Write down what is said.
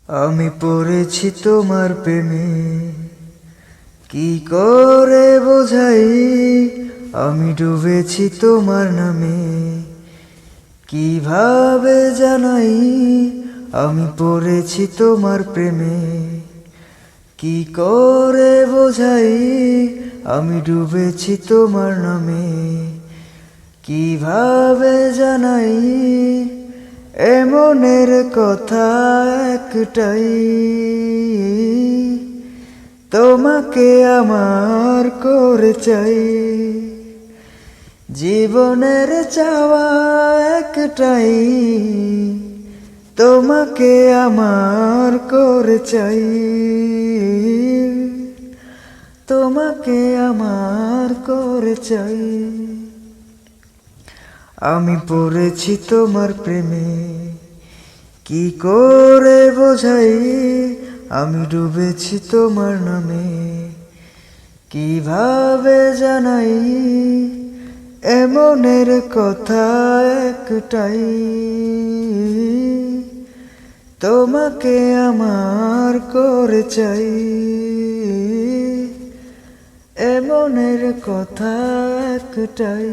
আমি পড়েছি তোমার প্রেমে, কি করে বোঝাই আমি ডুবেছি তোমার নামে। কিভাবে জানাই আমি পড়েছি তোমার প্রেমে, কি করে বোঝাই আমি ডুবেছি তোমার নামে। কিভাবে জানাই এমনের কথা একটাই, তোমাকে আমার করে চাই। জীবনের চাওয়া একটাই, তোমাকে আমার করে চাই। তোমাকে আমার করে চাই। আমি পড়েছি তোমার প্রেমে, কি করে বোঝাই আমি ডুবেছি তোমার নামে। কিভাবে জানাই এমনের কথা একটাই, তোমাকে আমার করে চাই। এমনের কথা একটাই।